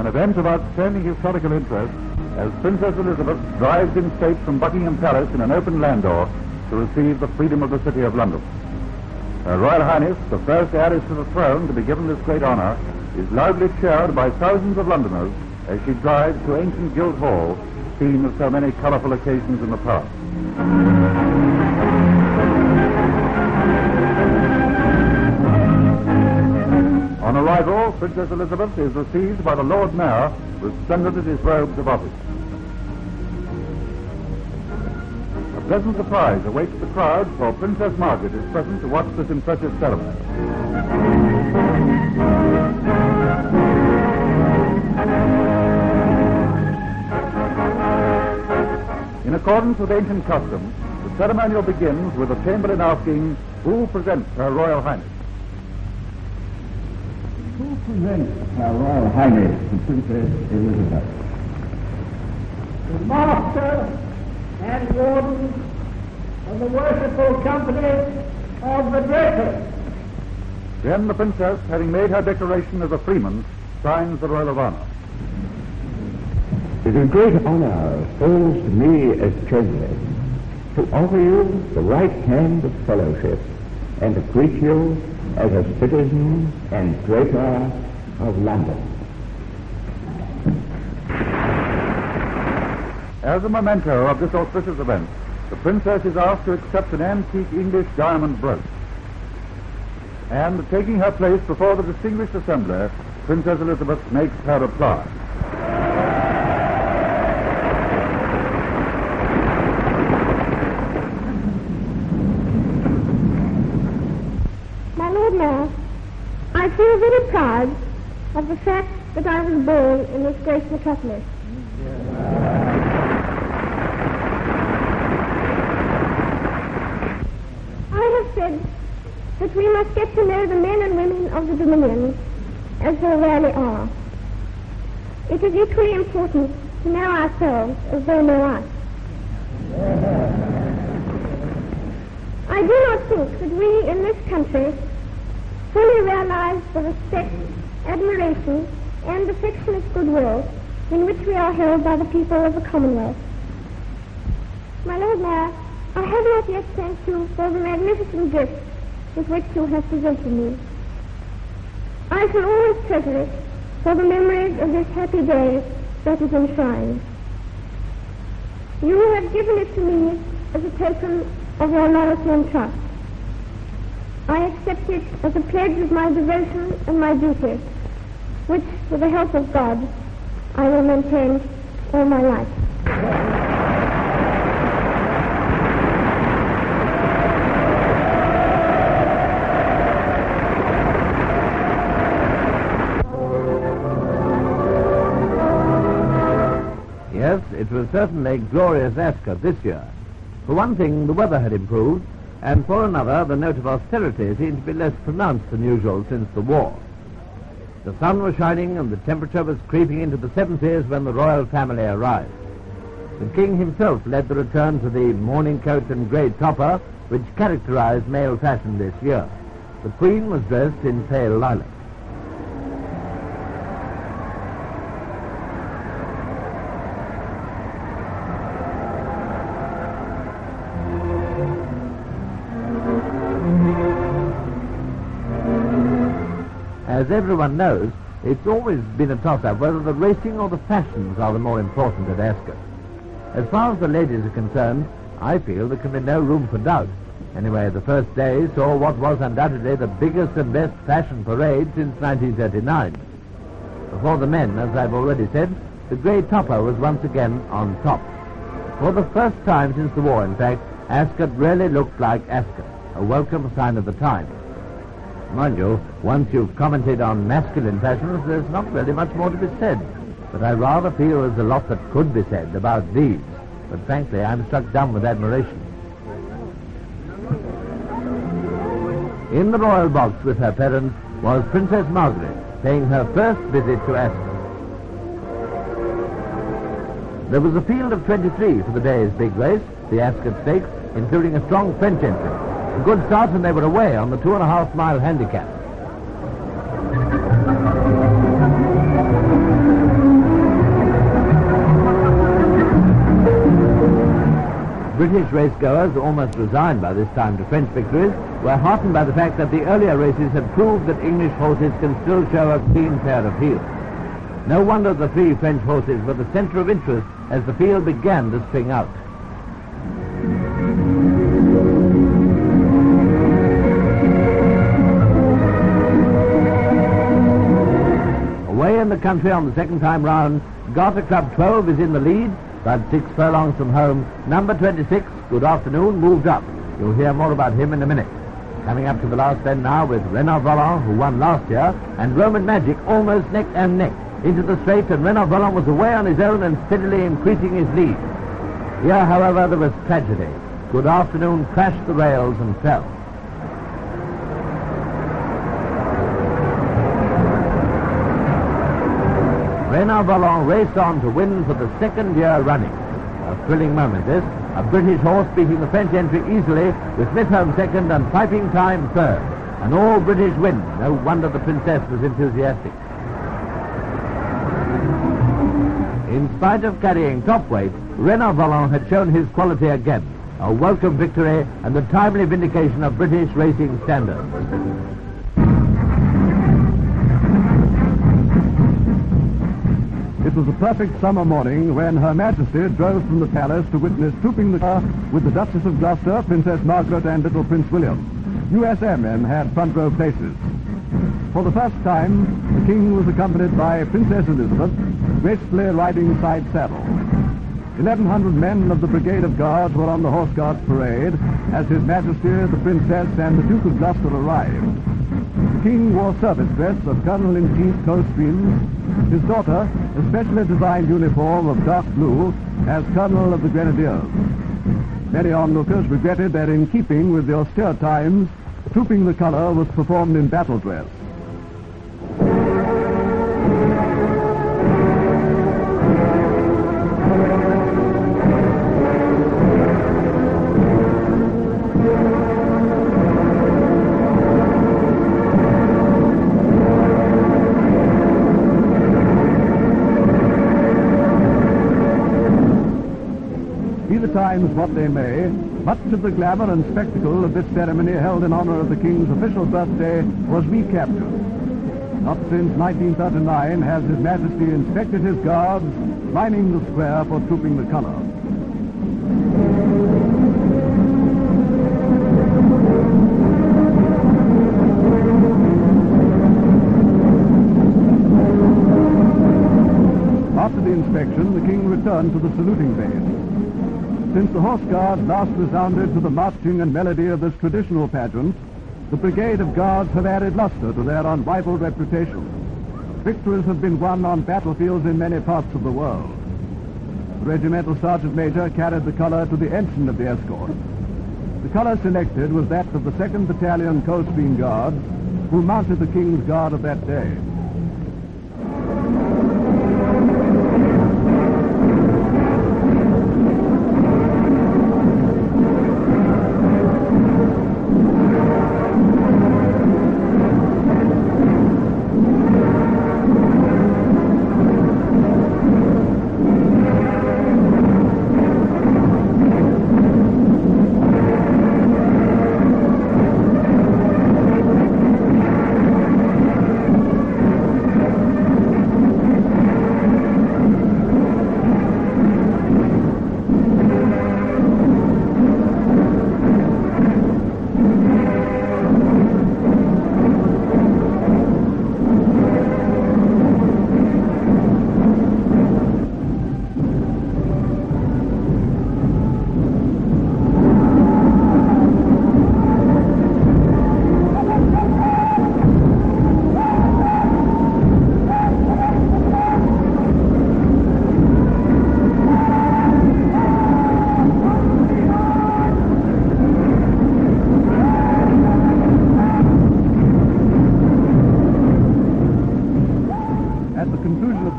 Event of outstanding historical interest as Princess Elizabeth drives in state from Buckingham Palace in an open landau to receive the freedom of the City of London. Her Royal Highness, the first heiress to the throne to be given this great honor, is loudly cheered by thousands of Londoners as she drives to ancient Guildhall, scene of so many colorful occasions in the past. On arrival, Princess Elizabeth is received by the Lord Mayor, resplendent in his robes of office. A pleasant surprise awaits the crowd, for Princess Margaret is present to watch this impressive ceremony. In accordance with ancient custom, the ceremonial begins with the Chamberlain asking, "Who presents Her Royal Highness?" Who presents Her Royal Highness the Princess Elizabeth? The Master and Warden of the Worshipful Company of the Drapers. Then the Princess, having made her declaration as a freeman, signs the Royal of Honor. It is a great honor falls to me as Chamberlain to offer you the right hand of fellowship and to greet you as a citizen and draper of London. As a memento of this auspicious event, the Princess is asked to accept an antique English diamond brooch. And taking her place before the distinguished assembly, Princess Elizabeth makes her reply. I feel very proud of the fact that I was born in this great metropolis. I have said that we must get to know the men and women of the Dominion as they really are. It is equally important to know ourselves as they know us. I do not think that we in this country fully realize the respect, admiration, and affectionate goodwill in which we are held by the people of the Commonwealth. My Lord Mayor, I have not yet thanked you for the magnificent gift with which you have presented me. I shall always treasure it for the memories of this happy day that it enshrines. You have given it to me as a token of your loyalty and trust. I accept it as a pledge of my devotion and my duty, which, with the help of God, I will maintain all my life. Yes, it was certainly glorious Ascot this year. For one thing, the weather had improved, and for another, the note of austerity seemed to be less pronounced than usual since the war. The sun was shining and the temperature was creeping into the 70s when the royal family arrived. The king himself led the return to the morning coat and grey topper, which characterized male fashion this year. The queen was dressed in pale lilac. As everyone knows, it's always been a toss-up whether the racing or the fashions are the more important at Ascot. As far as the ladies are concerned, I feel there can be no room for doubt. Anyway, the first day saw what was undoubtedly the biggest and best fashion parade since 1939. Before the men, as I've already said, the grey topper was once again on top. For the first time since the war, in fact, Ascot really looked like Ascot, a welcome sign of the time. Mind you, once you've commented on masculine fashions, there's not really much more to be said. But I rather feel there's a lot that could be said about these. But frankly, I'm struck dumb with admiration. In the royal box with her parents was Princess Margaret, paying her first visit to Ascot. There was a field of 23 for the day's big race, the Ascot Stakes, including a strong French entry. A good start, and they were away on the 2.5-mile handicap. British racegoers, almost resigned by this time to French victories, were heartened by the fact that the earlier races had proved that English horses can still show a clean pair of heels. No wonder the 3 French horses were the centre of interest as the field began to string out. Away in the country on the second time round, Garter Club 12 is in the lead, but 6 furlongs from home. Number 26, Good Afternoon, moved up. You'll hear more about him in a minute. Coming up to the last bend now with Renard Volant, who won last year, and Roman Magic almost neck and neck. Into the straight, and Renard Volant was away on his own and steadily increasing his lead. Here, however, there was tragedy. Good Afternoon crashed the rails and fell. Renard Volant raced on to win for the second year running. A thrilling moment this, a British horse beating the French entry easily, with Smithholm second and Piping Time third. An all-British win. No wonder the Princess was enthusiastic. In spite of carrying top weight, Renard Volant had shown his quality again. A welcome victory and the timely vindication of British racing standards. It was a perfect summer morning when Her Majesty drove from the palace to witness trooping the car with the Duchess of Gloucester, Princess Margaret, and little Prince William. USMM had front row places. For the first time, the King was accompanied by Princess Elizabeth, gracefully riding side saddle. 1,100 men of the Brigade of Guards were on the Horse Guards parade as His Majesty, the Princess, and the Duke of Gloucester arrived. The King wore service dress of Colonel-in-Chief Coldstreams. His daughter, a specially designed uniform of dark blue, as Colonel of the Grenadiers. Many onlookers regretted that in keeping with the austere times, trooping the colour was performed in battle dress. Times what they may, much of the glamour and spectacle of this ceremony held in honor of the King's official birthday was recaptured. Not since 1939 has His Majesty inspected his guards, lining the square for trooping the colour. After the inspection, the King returned to the saluting base. Since the Horse Guards last resounded to the marching and melody of this traditional pageant, the Brigade of Guards have added luster to their unrivaled reputation. Victories have been won on battlefields in many parts of the world. The Regimental Sergeant Major carried the colour to the ensign of the escort. The colour selected was that of the 2nd Battalion Coldstream Guards, who mounted the King's Guard of that day.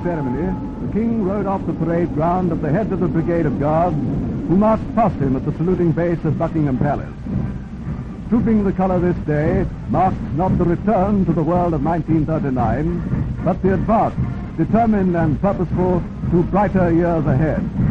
ceremony, the King rode off the parade ground at the head of the Brigade of Guards, who marched past him at the saluting base of Buckingham Palace. Trooping the colour this day marks not the return to the world of 1939, but the advance, determined and purposeful, to brighter years ahead.